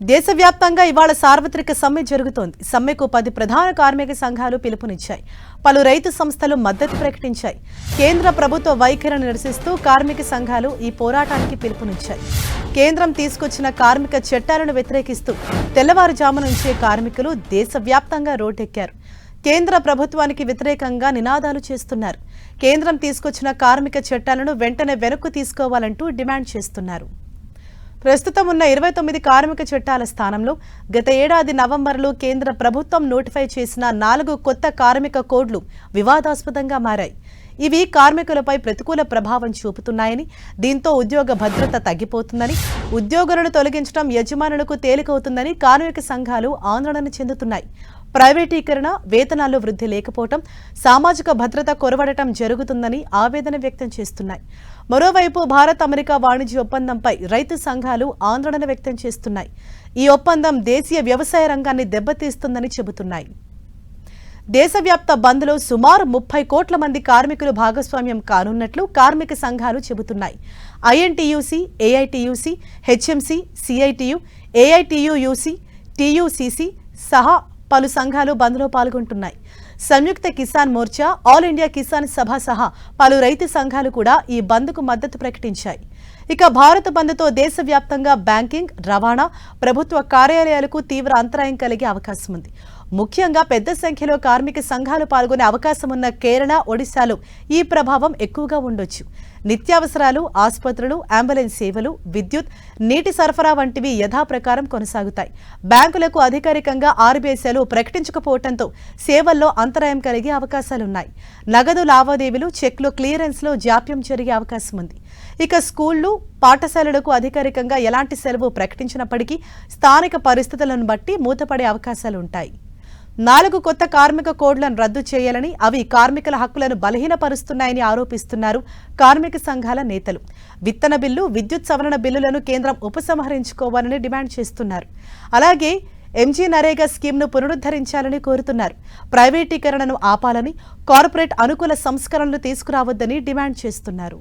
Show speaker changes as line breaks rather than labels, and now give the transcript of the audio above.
దేశవ్యాప్తంగా ఇవాళ సార్వత్రిక సమ్మె జరుగుతోంది. సమ్మెకు 10 ప్రధాన కార్మిక సంఘాలు పిలుపునిచ్చాయి. పలు రైతు సంస్థలు మద్దతు ప్రకటించాయి. కేంద్ర ప్రభుత్వ వైఖరిని నిరసిస్తూ కార్మిక సంఘాలు ఈ పోరాటానికి పిలుపునిచ్చాయి. కేంద్రం తీసుకొచ్చిన కార్మిక చట్టాలను వ్యతిరేకిస్తూ తెల్లవారుజాము నుంచే కార్మికులు దేశవ్యాప్తంగా రోడ్డెక్కారు. కేంద్ర ప్రభుత్వానికి వ్యతిరేకంగా నినాదాలు చేస్తున్నారు. కేంద్రం తీసుకొచ్చిన కార్మిక చట్టాలను వెంటనే వెనక్కు తీసుకోవాలంటూ డిమాండ్ చేస్తున్నారు. ప్రస్తుతం ఉన్న 29 కార్మిక చట్టాల స్థానంలో గత ఏడాది నవంబర్లో కేంద్ర ప్రభుత్వం నోటిఫై చేసిన 4 కొత్త కార్మిక కోడ్లు వివాదాస్పదంగా మారాయి. ఇవి కార్మికులపై ప్రతికూల ప్రభావం చూపుతున్నాయని, దీంతో ఉద్యోగ భద్రత తగ్గిపోతుందని, ఉద్యోగులను తొలగించడం యజమానులకు తేలికవుతుందని కార్మిక సంఘాలు ఆందోళన చెందుతున్నాయి. ప్రైవేటీకరణ, వేతనాల్లో వృద్ధి లేకపోవడం, సామాజిక భద్రత కొరవడటం జరుగుతుందని ఆవేదన వ్యక్తం చేస్తున్నాయి. మరోవైపు భారత్ అమెరికా వాణిజ్య ఒప్పందంపై రైతు సంఘాలు ఆందోళన వ్యక్తం చేస్తున్నాయి. ఈ ఒప్పందం దేశీయ వ్యవసాయ రంగాన్ని దెబ్బతీస్తుందని చెబుతున్నాయి. దేశవ్యాప్త బంద్లో సుమారు 30 కోట్ల మంది కార్మికులు భాగస్వామ్యం కానున్నట్లు కార్మిక సంఘాలు చెబుతున్నాయి. INTUC, AITUC, HMC, CITU, AITUUC, TUCC సహా పలు సంఘాలు బంద్లో పాల్గొంటున్నాయి. సంయుక్త కిసాన్ మోర్చా, ఆల్ ఇండియా కిసాన్ సభ సహా పలు రైతు సంఘాలు కూడా ఈ బంద్కు మద్దతు ప్రకటించాయి. ఇక భారత్ బంద్తో దేశవ్యాప్తంగా బ్యాంకింగ్, రవాణా, ప్రభుత్వ కార్యాలయాలకు తీవ్ర అంతరాయం కలిగే అవకాశం ఉంది. ముఖ్యంగా పెద్ద సంఖ్యలో కార్మిక సంఘాలు పాల్గొనే అవకాశం ఉన్న కేరళ, ఒడిశాలో ఈ ప్రభావం ఎక్కువగా ఉండొచ్చు. నిత్యావసరాలు, ఆసుపత్రులు, అంబులెన్స్ సేవలు, విద్యుత్, నీటి సరఫరా వంటివి యథాప్రకారం కొనసాగుతాయి. బ్యాంకులకు అధికారికంగా ఆర్బీఐ సెలవు ప్రకటించకపోవడంతో సేవల్లో అంతరాయం కలిగే అవకాశాలున్నాయి. నగదు లావాదేవీలు, చెక్లు క్లియరెన్స్లో జాప్యం జరిగే అవకాశం ఉంది. ఇక స్కూళ్లు, పాఠశాలలకు అధికారికంగా ఎలాంటి సెలవు ప్రకటించినప్పటికీ స్థానిక పరిస్థితులను బట్టి మూతపడే అవకాశాలుంటాయి. 4 కొత్త కార్మిక కోడ్లను రద్దు చేయాలని, అవి కార్మికుల హక్కులను బలహీనపరుస్తున్నాయని ఆరోపిస్తున్నారు కార్మిక సంఘాల నేతలు. విత్తన బిల్లు, విద్యుత్ సవరణ బిల్లులను కేంద్రం ఉపసంహరించుకోవాలని డిమాండ్ చేస్తున్నారు. అలాగే ఎంజీ నరేగా స్కీమ్ను పునరుద్ధరించాలని కోరుతున్నారు. ప్రైవేటీకరణను ఆపాలని, కార్పొరేట్ అనుకూల సంస్కరణలు తీసుకురావద్దని డిమాండ్ చేస్తున్నారు.